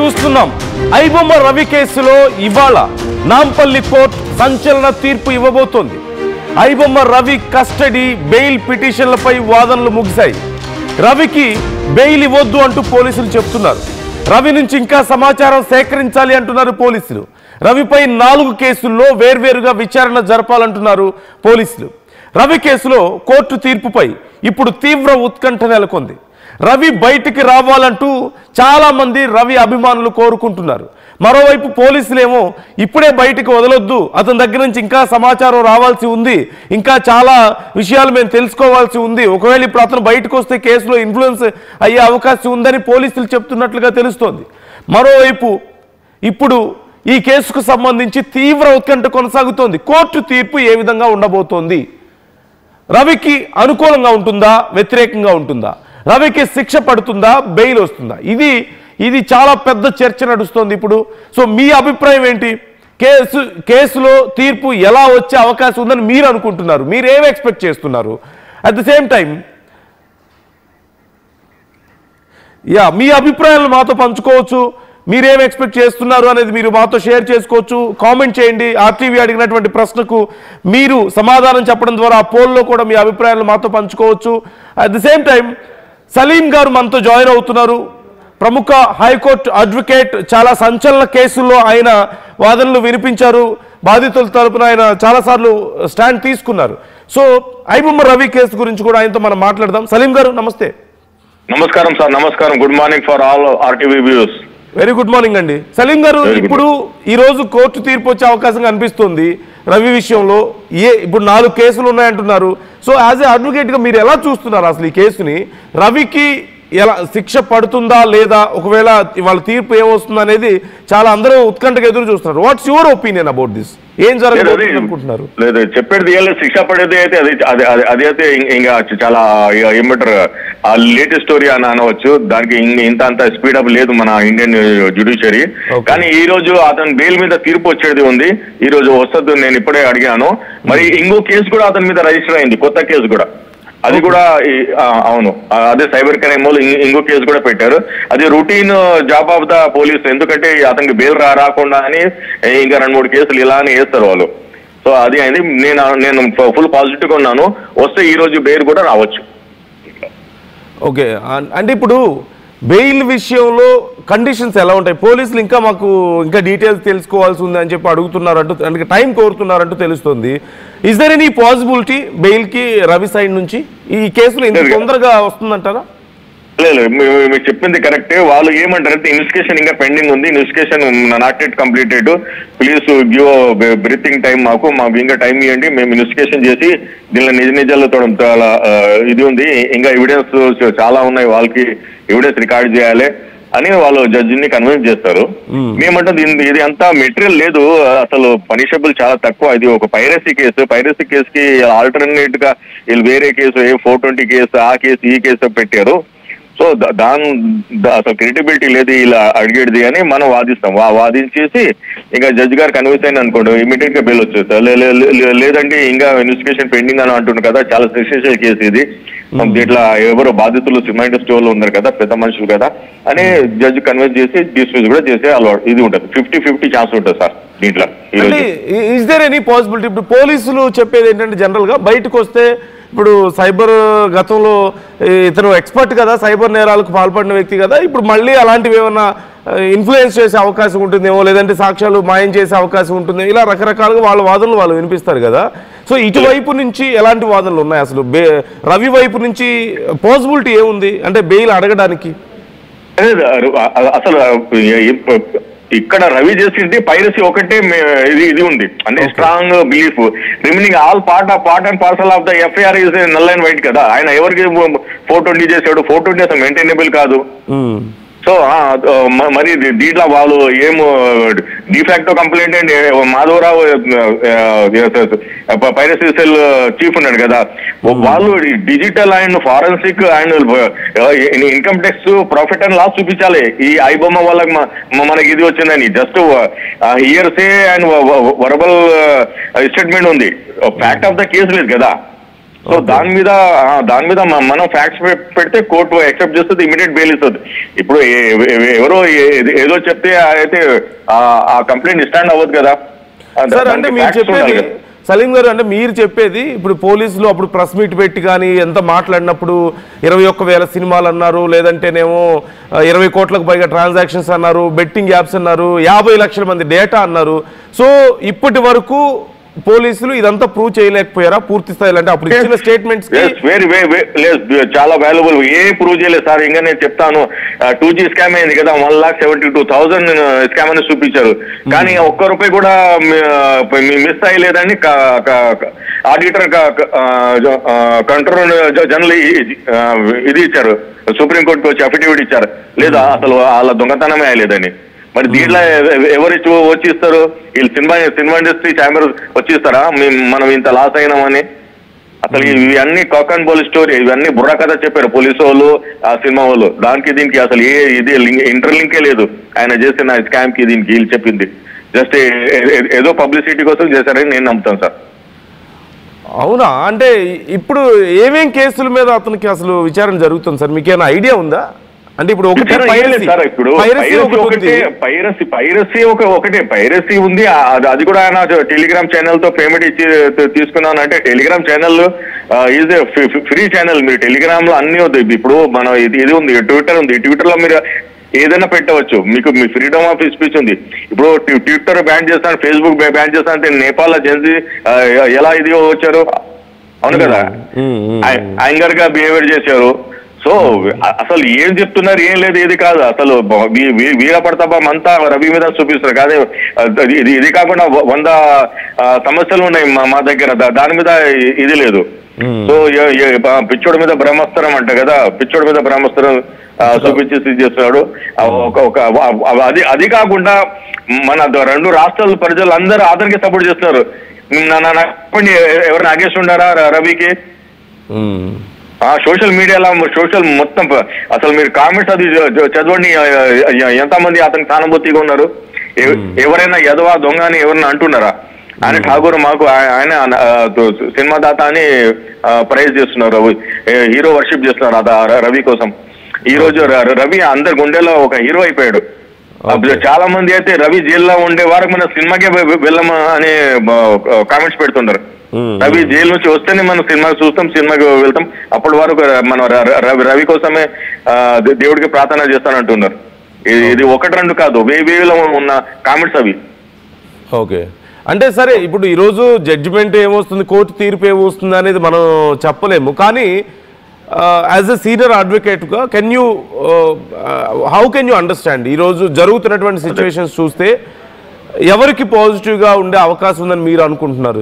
చూస్తున్నాం. ఐబొమ్మ రవి కేసులో ఇవాళ నాంపల్లి కోర్టు సంచలన తీర్పు ఇవ్వబోతోంది. ఐబొమ్మ రవి కస్టడీ బెయిల్ పిటిషన్లపై వాదనలు ముగిశాయి. రవికి బెయిల్ ఇవ్వొద్దు అంటూ పోలీసులు చెప్తున్నారు. రవి నుంచి ఇంకా సమాచారం సేకరించాలి అంటున్నారు పోలీసులు. రవిపై 4 కేసుల్లో వేర్వేరుగా విచారణ జరపాలంటున్నారు పోలీసులు. రవి కేసులో కోర్టు తీర్పుపై ఇప్పుడు తీవ్ర ఉత్కంఠ నెలకొంది. రవి బయటికి రావాలంటూ చాలా మంది రవి అభిమానులు కోరుకుంటున్నారు. మరోవైపు పోలీసులేమో ఇప్పుడే బయటికి వదలొద్దు, అతని దగ్గర నుంచి ఇంకా సమాచారం రావాల్సి ఉంది, ఇంకా చాలా విషయాలు మేము తెలుసుకోవాల్సి ఉంది, ఒకవేళ ఇప్పుడు అతను బయటకు వస్తే కేసులో ఇన్ఫ్లుయెన్స్ అయ్యే అవకాశం ఉందని పోలీసులు చెప్తున్నట్లుగా తెలుస్తోంది. మరోవైపు ఇప్పుడు ఈ కేసుకు సంబంధించి తీవ్ర ఉత్కంఠ కొనసాగుతోంది. కోర్టు తీర్పు ఏ విధంగా ఉండబోతోంది? రవికి అనుకూలంగా ఉంటుందా, వ్యతిరేకంగా ఉంటుందా? రవికి శిక్ష పడుతుందా, బెయిల్ వస్తుందా? ఇది చాలా పెద్ద చర్చ నడుస్తోంది ఇప్పుడు. సో మీ అభిప్రాయం ఏంటి? కేసులో తీర్పు ఎలా వచ్చే అవకాశం ఉందని మీరు అనుకుంటున్నారు? మీరు ఏం ఎక్స్పెక్ట్ చేస్తున్నారు? అట్ ద సేమ్ టైం మీ అభిప్రాయాలను మాతో పంచుకోవచ్చు. మీరేం ఎక్స్పెక్ట్ చేస్తున్నారు అనేది మీరు మాతో షేర్ చేసుకోవచ్చు. కామెంట్ చేయండి. ఆర్టీవీ అడిగినటువంటి ప్రశ్నకు మీరు సమాధానం చెప్పడం ద్వారా ఆ పోల్లో కూడా మీ అభిప్రాయాలను మాతో పంచుకోవచ్చు. At the same time Salim గారు మనతో జాయిన్ అవుతున్నారు. ప్రముఖ హైకోర్టు అడ్వకేట్. చాలా సంచలన కేసుల్లో ఆయన వాదనలు వినిపించారు. బాధితుల తరపున ఆయన చాలాసార్లు స్టాండ్ తీసుకున్నారు. సో ఐబొమ్మ రవి కేసు గురించి కూడా ఆయనతో మనం మాట్లాడదాం. సలీం గారు నమస్తే. నమస్కారం సార్. నమస్కారం. Good morning for all RTV views. Very good morning అండి. సలీం గారు, ఇప్పుడు ఈ రోజు కోర్టు తీర్పు వచ్చే అవకాశం కనిపిస్తుంది రవి విషయంలో. ఇప్పుడు 4 కేసులు ఉన్నాయంటున్నారు. సో యాజ్ ఏ అడ్వకేట్ గా మీరు ఎలా చూస్తున్నారు అసలు ఈ కేసుని? రవికి ఎలా శిక్ష పడుతుందా లేదా, ఒకవేళ ఇవాళ తీర్పు ఏమొస్తుంది అనేది చాలా అందరూ ఉత్కంఠగా ఎదురు చూస్తున్నారు. What's your opinion about this? ఏం జరగదు అనుకుంటున్నారు? లేదు, చెప్పేది శిక్ష పడేది అయితే అది అయితే ఇంకా చాలా ఏమంటారు ఆ లేటెస్ట్ స్టోరీ అని అనవచ్చు. దానికి ఇంత స్పీడప్ లేదు మన ఇండియన్ జ్యుడిషియరీ. కానీ ఈ రోజు అతని బెయిల్ మీద తీర్పు వచ్చేది ఉంది. ఈ రోజు వస్తుంది, నేను ఇప్పుడే అడిగాను. మరి ఇంకో కేసు కూడా అతని మీద రిజిస్టర్ అయింది, కొత్త కేసు కూడా. అది కూడా అవును, అదే సైబర్ క్రైమ్ వాళ్ళు ఇంకో కేసు కూడా పెట్టారు. అది routine job of the police. ఎందుకంటే అతనికి బెయిల్ రాకుండా అని ఇంకా 2-3 కేసులు ఇలానే వేస్తారు వాళ్ళు. సో అది అయింది. నేను ఫుల్ పాజిటివ్ గా ఉన్నాను. వస్తే ఈ రోజు బెయిల్ కూడా రావచ్చు. ఓకే, అంటే ఇప్పుడు బెయిల్ విషయంలో కండిషన్స్ ఎలా ఉంటాయి? పోలీసులు ఇంకా డీటెయిల్స్ తెలుసుకోవాల్సి ఉంది అని చెప్పి అడుగుతున్నారంటూ, అంటే టైం కోరుతున్నారంటూ తెలుస్తుంది. Is there any possibility bail కి రవి సైడ్ నుంచి ఈ కేసులో ఇంత తొందరగా వస్తుందంటారా? లేదు, మీరు చెప్పింది కరెక్టే. వాళ్ళు ఏమంటారంటే ఇన్వెస్టిగేషన్ ఇంకా పెండింగ్ ఉంది, investigation not yet completed, please give breathing time, మాకు ఇంకా టైం ఇవ్వండి, మేము ఇన్వెస్టిగేషన్ చేసి దీనిలో నిజాలతో ఇది ఉంది, ఇంకా ఎవిడెన్స్ చాలా ఉన్నాయి, వాళ్ళకి ఎవిడెన్స్ రికార్డ్ చేయాలి అని వాళ్ళు జడ్జిని కన్విన్స్ చేస్తారు. మేమంటే ఇది అంతా మెటీరియల్ లేదు, అసలు పనిషబుల్ చాలా తక్కువ. ఇది ఒక పైరసీ కేసు. పైరసీ కేసుకి ఆల్టర్నేట్ గా వీళ్ళు వేరే కేసు 420 కేసు, ఆ కేసు ఈ కేసు పెట్టారు. సో అసలు క్రెడిబిలిటీ లేదు ఇలా అడిగేది అని మనం వాదిస్తాం. వాదించేసి ఇంకా జడ్జి గారు కన్విన్స్ అయిన అనుకోండి, ఇమీడియట్ గా బెయిల్ వచ్చేస్తారు. లేదంటే ఇంకా ఇన్వెస్టిగేషన్ పెండింగ్ అని అంటున్నారు కదా, చాలా సెన్సేషనల్ కేసు ఇది, దీంట్లో ఎవరో బాధితులు సిమెంట్ స్టోర్లు ఉన్నారు కదా, పెద్ద మనుషులు కదా అని జడ్జి కన్విన్స్ చేసి డిస్మిస్ కూడా చేసే అలవాటు ఇది ఉంటుంది. 50-50 ఛాన్స్ ఉంటుంది సార్ దీంట్లో. Is there any possibility? ఇప్పుడు పోలీసులు చెప్పేది ఏంటంటే జనరల్ గా బయటకు వస్తే, ఇప్పుడు సైబర్ గతంలో ఇతను ఎక్స్పర్ట్ కదా, సైబర్ నేరాలకు పాల్పడిన వ్యక్తి కదా, ఇప్పుడు మళ్ళీ అలాంటివి ఏమన్నా ఇన్ఫ్లుయెన్స్ చేసే అవకాశం ఉంటుందేమో, లేదంటే సాక్ష్యాలు మాయం చేసే అవకాశం ఉంటుంది, ఇలా రకరకాలుగా వాళ్ళ వాదనలు వాళ్ళు వినిపిస్తారు కదా. సో ఇటువైపు నుంచి ఎలాంటి వాదనలు ఉన్నాయి అసలు? రవి వైపు నుంచి పాసిబిలిటీ ఏముంది అంటే బెయిల్ అడగడానికి? అసలు ఇక్కడ రవి చేసింది పైరసీ ఒకటే ఇది ఉంది అంటే strong belief. Remaining all part and parcel of the FIR is null and white కదా. ఆయన ఎవరికి 420 చేశాడు, 420 అసలు మెయింటైనబుల్ కాదు. సో మరి దీంట్లో వాళ్ళు ఏమో de facto complaint and Madhavarao piracy cell chief ఉన్నాడు కదా, వాళ్ళు digital and forensic and income tax profit and loss చూపించాలి. ఈ ఐబొమ్మ వాళ్ళకి మనకి ఇది వచ్చిందని just hearsay and verbal statement ఉంది, ఫ్యాక్ట్ ఆఫ్ ద కేసు లేదు కదా. సో దాని మీద మనం ఫ్యాక్ట్స్ పెడితే కోర్టు యాక్సెప్ట్ చేస్తుంది, ఇమీడియట్ బెయిల్ ఇస్తుంది. ఇప్పుడు ఎవరో ఏదో చెప్తే అయితే ఆ కంప్లైంట్ స్టాండ్ అవ్వదు కదా. అంటే మీరు చెప్పేది సలీం గారు, అంటే మీరు చెప్పేది ఇప్పుడు పోలీసులు అప్పుడు ప్రెస్ మీట్ పెట్టి కానీ ఎంత మాట్లాడినప్పుడు 21,000 సినిమాలు అన్నారు, లేదంటేనేమో 20 కోట్లకు పైగా ట్రాన్సాక్షన్స్ అన్నారు, బెట్టింగ్ యాప్స్ అన్నారు, 50 లక్షల మంది డేటా అన్నారు. సో ఇప్పటి వరకు పోలీసులు ఇదంతా ప్రూవ్ చేయలేకపోయారా పూర్తి స్థాయిలో? అంటే అప్పుడు ఇచ్చిన స్టేట్మెంట్స్ చాలా వాల్యుబుల్. ఏ ప్రూవ్ చేయలేదు సార్. ఇంకా నేను చెప్తాను, 2G స్కామ్ అయింది కదా, 1,72,000 స్కామ్ అని చూపించారు. కానీ ఒక్క రూపాయి కూడా మిస్ అయ్యలేదని ఆడిటర్ కంట్రోల్ జనరల్ ఇది ఇచ్చారు, సుప్రీంకోర్టుకి వచ్చి అఫిడవిట్ ఇచ్చారు. లేదా అసలు వాళ్ళ దొంగతనమే అయ్యలేదని. మరి దీంట్లో ఎవరు వచ్చి ఇస్తారు? వీళ్ళు సినిమా ఇండస్ట్రీ ఛాంబర్ వచ్చి ఇస్తారా మనం ఇంత లాస్ అయినామని? అసలు ఇవన్నీ కాక్ అండ్ బోల్ స్టోరీ, ఇవన్నీ బుర్ర కథ చెప్పారు పోలీసు వాళ్ళు, ఆ సినిమా వాళ్ళు. దానికి దీనికి అసలు ఇది ఇంటర్లింకే లేదు. ఆయన చేసిన స్కామ్ కి దీనికి వీళ్ళు చెప్పింది జస్ట్ ఏదో పబ్లిసిటీ కోసం చేశారని నేను నమ్ముతాను సార్. అవునా? అంటే ఇప్పుడు ఏమేం కేసుల మీద అతనికి అసలు విచారణ జరుగుతుంది సార్? మీకేమైనా ఐడియా ఉందా? అంటే ఇప్పుడు ఒకటే పైరసీ ఉంది. అది కూడా ఆయన టెలిగ్రామ్ ఛానల్ తో పేమెంట్ ఇచ్చి తీసుకున్నాను. అంటే Telegram channel is free channel. మీరు టెలిగ్రామ్ లో అన్ని వద్దు. ఇప్పుడు మనం ఇది ఉంది, ట్విట్టర్ ఉంది. ట్విట్టర్ లో మీరు ఏదైనా పెట్టవచ్చు, మీకు మీ ఫ్రీడమ్ ఆఫ్ స్పీచ్ ఉంది. ఇప్పుడు ట్విట్టర్ బ్యాన్ చేస్తాను, ఫేస్బుక్ బ్యాన్ చేస్తాను అంటే నేపాల్ జెన్సీ ఎలా ఇది వచ్చారు? అవును కదా, యాంగర్ గా బిహేవియర్ చేశారు. సో అసలు ఏం చెప్తున్నారు, ఏం లేదు, ఏది కాదు. అసలు వీర ప్రతాపం అంతా రవి మీద చూపిస్తారు. కానీ ఇది కాకుండా 100 సమస్యలు ఉన్నాయి మా దగ్గర, దాని మీద ఇది లేదు. సో పిచ్చోడి మీద బ్రహ్మాస్త్రం అంట కదా, పిచ్చోడి మీద బ్రహ్మాస్త్రం చూపించి చేస్తున్నాడు. అది కాకుండా మన 2 రాష్ట్రాల ప్రజలు అందరూ ఆదరణకి సపోర్ట్ చేస్తున్నారు. ఎవరు నాగేష్ ఉండారా రవికి? సోషల్ మీడియాలో మొత్తం అసలు మీరు కామెంట్స్ అది చదవండి, ఎంతమంది అతనికి సానుభూతిగా ఉన్నారు. ఎవరైనా ఎదవా దొంగ అని ఎవరైనా అంటున్నారా? ఆయన ఠాగూర్ మాకు ఆయన సినిమా దాత అని ప్రైజ్ చేస్తున్నారు, హీరో వర్షిప్ చేస్తున్నారు రవి కోసం. ఈ రోజు రవి అందరి గుండెలో ఒక హీరో అయిపోయాడు. చాలా మంది అయితే రవి జైల్లో ఉండే వారికి మన సినిమాకే వెళ్ళమా అని కామెంట్స్ పెడుతున్నారు. రవి జైలు నుంచి వస్తేనే మనం సినిమా చూస్తాం, సినిమాకి వెళ్తాం. అప్పటి వరకు మనం రవి కోసమే దేవుడికి ప్రార్థన చేస్తానంటున్నారు. ఇది 1-2 కాదు, వేలో ఉన్న కామెంట్స్ అవి. ఓకే, అంటే సరే ఇప్పుడు ఈరోజు జడ్జిమెంట్ ఏమొస్తుంది, కోర్టు తీర్పు ఏమొస్తుంది అనేది మనం చెప్పలేము. కానీ యాజ్ ఎ సీనియర్ అడ్వకేట్గా హౌ కెన్ యూ అండర్స్టాండ్ ఈరోజు జరుగుతున్నటువంటి సిచ్యువేషన్స్ చూస్తే ఎవరికి పాజిటివ్ గా ఉండే అవకాశం ఉందని మీరు అనుకుంటున్నారు?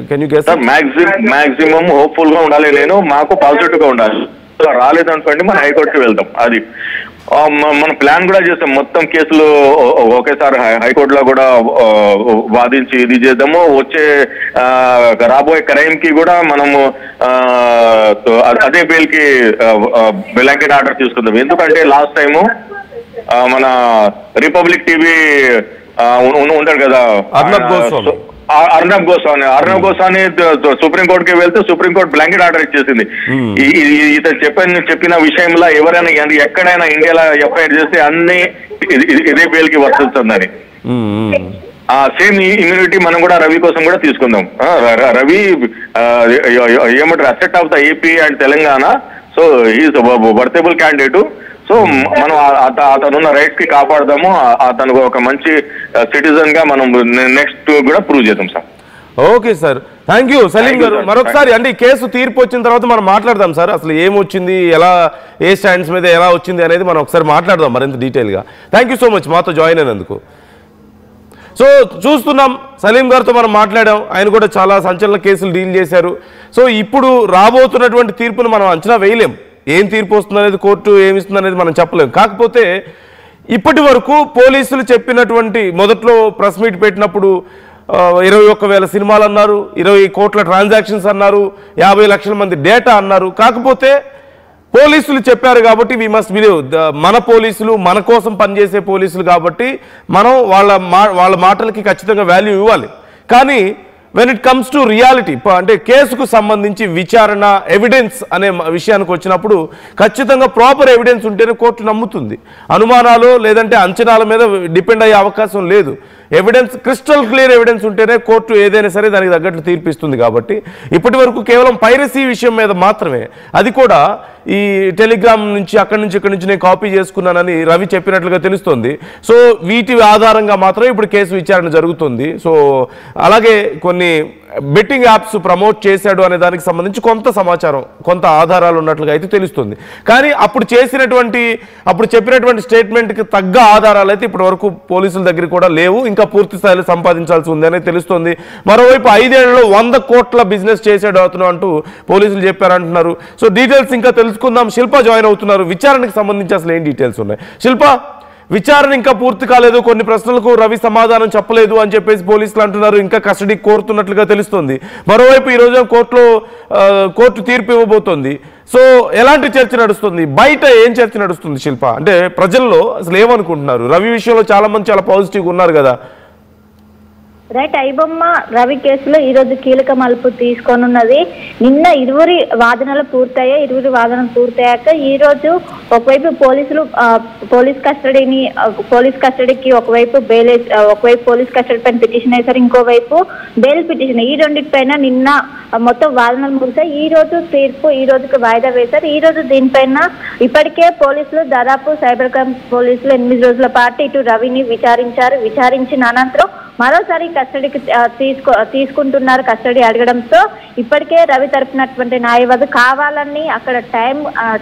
Can you guess? Maximum hopeful గా ఉండాలి. నేను మాకు పాజిటివ్ గా ఉండాలి. రాలేదనుకోండి మనం హైకోర్టుకి వెళ్తాం. అది మన ప్లాన్ కూడా చేస్తాం. మొత్తం కేసులు ఒకేసారి హైకోర్టులో కూడా వాదించి ఇది చేద్దాము. వచ్చే రాబోయే క్రైమ్ కి కూడా మనము అదే బెయిల్ కి బ్లాంకెట్ ఆర్డర్ తీసుకుందాం. ఎందుకంటే లాస్ట్ టైము మన రిపబ్లిక్ టీవీ ఉంటాడు కదా అర్నబ్ గోస్వామి సుప్రీంకోర్టుకి వెళ్తే సుప్రీంకోర్టు బ్లాంకెట్ ఆర్డర్ ఇచ్చేసింది. ఇతను చెప్పిన విషయంలో ఎవరైనా ఎక్కడైనా ఇండియాలో ఎఫ్ఐఆర్ చేస్తే అన్ని ఇదే బెయిల్ కి వర్తిస్తుందని. సేమ్ ఇమ్యూనిటీ మనం కూడా రవి కోసం కూడా తీసుకుందాం. రవి ఏమంటారు, asset of the AP and Telangana. So is worthable candidate. So మనం అతనున్న రైట్స్ కి కాపాడదాము. అతను ఒక మంచి సిటిజన్ గా మనం నెక్స్ట్ కూడా ప్రూవ్ చేద్దాం sir. Okay sir, thank you Salim గారు. మరొకసారి అంటే ఈ కేసు తీర్పు వచ్చిన తర్వాత మనం మాట్లాడదాం సార్. అసలు ఏమొచ్చింది, ఎలా ఏ స్టాండ్స్ మీద ఎలా వచ్చింది అనేది మనం ఒకసారి మాట్లాడదాం మరింత డీటెయిల్గా. థ్యాంక్ యూ సో మచ్ మాతో జాయిన్ అయినందుకు. సో చూస్తున్నాం, సలీం గారితో మనం మాట్లాడాం. ఆయన కూడా చాలా సంచలన కేసులు డీల్ చేశారు. సో ఇప్పుడు రాబోతున్నటువంటి తీర్పును మనం అంచనా వేయలేం. ఏం తీర్పు వస్తుంది అనేది, కోర్టు ఏమిస్తుంది అనేది మనం చెప్పలేం. కాకపోతే ఇప్పటి వరకు పోలీసులు చెప్పినటువంటి మొదట్లో ప్రెస్ మీట్ పెట్టినప్పుడు 21,000 సినిమాలు అన్నారు, 20 కోట్ల ట్రాన్సాక్షన్స్ అన్నారు, 50 లక్షల మంది డేటా అన్నారు. కాకపోతే పోలీసులు చెప్పారు కాబట్టి వి మస్ట్ బిలీవ్. మన పోలీసులు మన కోసం పనిచేసే పోలీసులు కాబట్టి మనం వాళ్ళ మాటలకి ఖచ్చితంగా వాల్యూ ఇవ్వాలి. కానీ when it comes to reality అంటే కేసుకు సంబంధించి విచారణ ఎవిడెన్స్ అనే విషయానికి వచ్చినప్పుడు ఖచ్చితంగా ప్రాపర్ ఎవిడెన్స్ ఉంటేనే కోర్టు నమ్ముతుంది. అనుమానాలు లేదంటే అంచనాల మీద డిపెండ్ అయ్యే అవకాశం లేదు. ఎవిడెన్స్ క్రిస్టల్ క్లియర్ ఎవిడెన్స్ ఉంటేనే కోర్టు ఏదైనా సరే దానికి తగ్గట్లు తీర్పిస్తుంది. కాబట్టి ఇప్పటి వరకు కేవలం పైరసీ విషయం మీద మాత్రమే, అది కూడా ఈ టెలిగ్రామ్ నుంచి అక్కడి నుంచి ఇక్కడి నుంచి నేను కాపీ చేసుకున్నానని రవి చెప్పినట్లుగా తెలుస్తుంది. సో వీటి ఆధారంగా మాత్రమే ఇప్పుడు కేసు విచారణ జరుగుతుంది. సో అలాగే కొన్ని బెట్టింగ్ యాప్స్ ప్రమోట్ చేశాడు అనే దానికి సంబంధించి కొంత సమాచారం కొంత ఆధారాలు ఉన్నట్లుగా అయితే తెలుస్తుంది. కానీ అప్పుడు చెప్పినటువంటి స్టేట్మెంట్కి తగ్గ ఆధారాలు అయితే ఇప్పటి వరకు పోలీసుల దగ్గర కూడా లేవు. ఇంకా పూర్తి స్థాయిలో సంపాదించాల్సి ఉంది అనేది తెలుస్తుంది. మరోవైపు 5 ఏళ్లలో 100 కోట్ల బిజినెస్ చేశాడు అతను అంటూ పోలీసులు చెప్పారంటున్నారు. సో డీటెయిల్స్ ఇంకా తెలుసుకుందాం. శిల్ప జాయిన్ అవుతున్నారు. విచారణకు సంబంధించి అసలు ఏం డీటెయిల్స్ ఉన్నాయి శిల్ప? విచారణ ఇంకా పూర్తి కాలేదు, కొన్ని ప్రశ్నలకు రవి సమాధానం చెప్పలేదు అని చెప్పేసి పోలీసులు అంటున్నారు. ఇంకా కస్టడీ కోరుతున్నట్లుగా తెలుస్తుంది. మరోవైపు ఈ రోజు కోర్టు తీర్పు ఇవ్వబోతోంది. సో ఎలాంటి చర్చ నడుస్తుంది, బయట ఏం చర్చ నడుస్తుంది శిల్ప? అంటే ప్రజల్లో అసలు ఏమనుకుంటున్నారు? రవి విషయంలో చాలా మంది చాలా పాజిటివ్గా ఉన్నారు కదా. రైట్, ఐబొమ్మ రవి కేసులో ఈ రోజు కీలక మలుపు తీసుకోనున్నది. నిన్న ఇరువురి వాదనలు పూర్తయ్యాక ఈ రోజు ఒకవైపు పోలీసులు పోలీస్ కస్టడీకి ఒకవైపు పోలీస్ కస్టడీ పైన పిటిషన్ వేశారు, ఇంకోవైపు బెయిల్ పిటిషన్. ఈ రెండింటిపైన నిన్న మొత్తం వాదనలు ముగిసాయి. ఈ రోజు తీర్పు ఈ రోజుకి వాయిదా వేశారు. ఈ రోజు దీనిపైన ఇప్పటికే పోలీసులు దాదాపు సైబర్ క్రైమ్ పోలీసులు 8 రోజుల పాటు ఇటు రవిని విచారించిన అనంతరం మరోసారి కస్టడీకి తీసుకుంటున్నారు. కస్టడీ అడగడంతో ఇప్పటికే రవి తరపునటువంటి న్యాయవాది కావాలని అక్కడ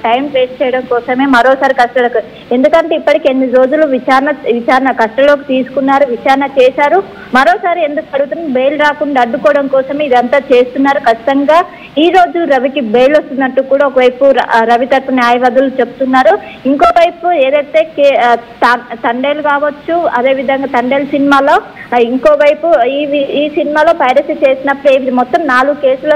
టైం వేస్ట్ చేయడం కోసమే మరోసారి కస్టడీకి, ఎందుకంటే ఇప్పటికి 8 రోజులు విచారణ కస్టడీలోకి తీసుకున్నారు, విచారణ చేశారు. మరోసారి ఎందుకు అడుగుతున్నారు? బెయిల్ రాకుండా అడ్డుకోవడం కోసమే ఇదంతా చేస్తున్నారు. ఖచ్చితంగా ఈ రోజు రవికి బెయిల్ వస్తున్నట్టు కూడా ఒకవైపు రవి తరపు న్యాయవాదులు చెప్తున్నారు. ఇంకోవైపు ఏదైతే తండేలు కావచ్చు, అదేవిధంగా తండేలు సినిమాలో ఇంకోవైపు ఈ సినిమాలో పైరసీ చేసినప్పుడు మొత్తం 4 కేసుల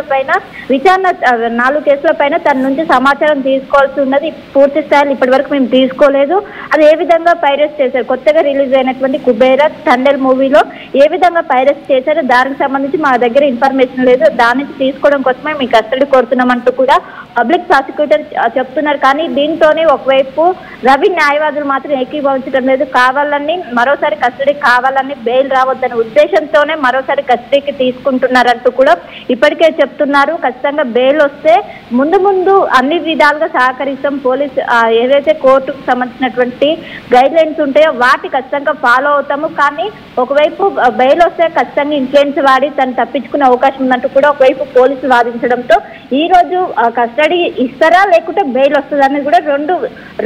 పైన తన నుంచి సమాచారం తీసుకోవాల్సి ఉన్నది. పూర్తి స్థాయిలో ఇప్పటి వరకు మేము తీసుకోలేదు. అది ఏ విధంగా పైరసీ చేశారు, కొత్తగా రిలీజ్ అయినటువంటి కుబేరా తండేల్ మూవీలో ఏ విధంగా పైరసీ చేశారో దానికి సంబంధించి మా దగ్గర ఇన్ఫర్మేషన్ లేదు. దాని నుంచి తీసుకోవడం కోసమే మీ కస్టడీ కోరుతున్నామంటూ కూడా పబ్లిక్ ప్రాసిక్యూటర్ చెప్తున్నారు. కానీ దీంతోనే ఒకవైపు రవి న్యాయవాదులు మాత్రం ఏకీభవించడం లేదు. కావాలని మరోసారి కస్టడీ కావాలని బెయిల్ రావద్దనే ఉద్దేశంతోనే మరోసారి కస్టడీకి తీసుకుంటున్నారంటూ కూడా ఇప్పటికే చెప్తున్నారు. ఖచ్చితంగా బెయిల్ వస్తే ముందు అన్ని విధాలుగా సహకరిస్తాం. పోలీసు ఏదైతే కోర్టుకు సంబంధించినటువంటి గైడ్ లైన్స్ ఉంటాయో వాటి ఖచ్చితంగా ఫాలో అవుతాము. కానీ ఒకవైపు బెయిల్ వస్తే ఖచ్చితంగా ఇన్ఫ్లుయెన్స్ వాడి తను తప్పించుకునే అవకాశం ఉందంటూ కూడా ఒకవైపు పోలీసులు వాదించడంతో ఈ రోజు కస్టడీ ఇస్తారా లేకుంటే బెయిల్ వస్తుందా అనేది కూడా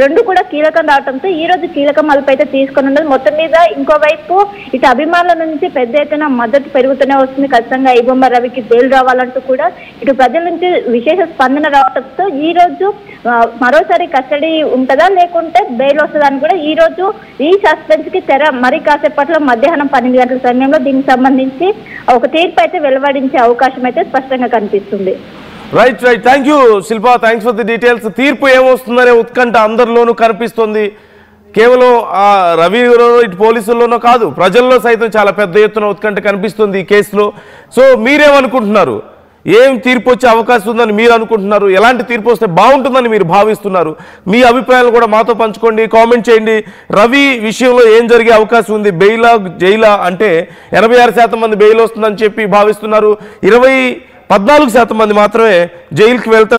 రెండు కూడా కీలకం రావడంతో ఈ రోజు కీలక మలుపు అయితే తీసుకొని ఉన్నది. మొత్తం మీద ఇంకోవైపు ఇటు అభిమానుల నుంచి పెద్ద ఎత్తున మద్దతు పెరుగుతూనే వస్తుంది. ఖచ్చితంగా ఐబొమ్మ రవికి బెయిల్ రావాలంటూ కూడా ఇటు ప్రజల నుంచి విశేష స్పందన రావడంతో ఈ రోజు మరోసారి కస్టడీ ఉంటుందా లేకుంటే బెయిల్ వస్తుందా అని కూడా ఈ రోజు ఈ సస్పెన్స్ కి తెర మరి కాసేపట్లో మధ్యాహ్నం 12 గంటల సమయంలో దీనికి సంబంధించి ఒక తీర్పు అయితే వెలువడించే అవకాశం అయితే స్పష్టంగా కనిపిస్తుంది. Right thank you Shilpa, thanks for the details. తీర్పు ఏమొస్తుందనే ఉత్కంఠ అందరిలోనూ కనిపిస్తుంది. కేవలం రవిలోనో ఇటు పోలీసుల్లోనో కాదు, ప్రజల్లో సైతం చాలా పెద్ద ఎత్తున ఉత్కంఠ కనిపిస్తుంది ఈ కేసులో. సో మీరేమనుకుంటున్నారు? ఏం తీర్పు వచ్చే అవకాశం ఉందని మీరు అనుకుంటున్నారు? ఎలాంటి తీర్పు వస్తే బాగుంటుందని మీరు భావిస్తున్నారు? మీ అభిప్రాయాలు కూడా మాతో పంచుకోండి, కామెంట్ చేయండి. రవి విషయంలో ఏం జరిగే అవకాశం ఉంది? బెయిలా జైలా అంటే 86% మంది బెయిల్ వస్తుందని చెప్పి భావిస్తున్నారు. 14% మంది మాత్రమే జైలుకి వెళ్తారు.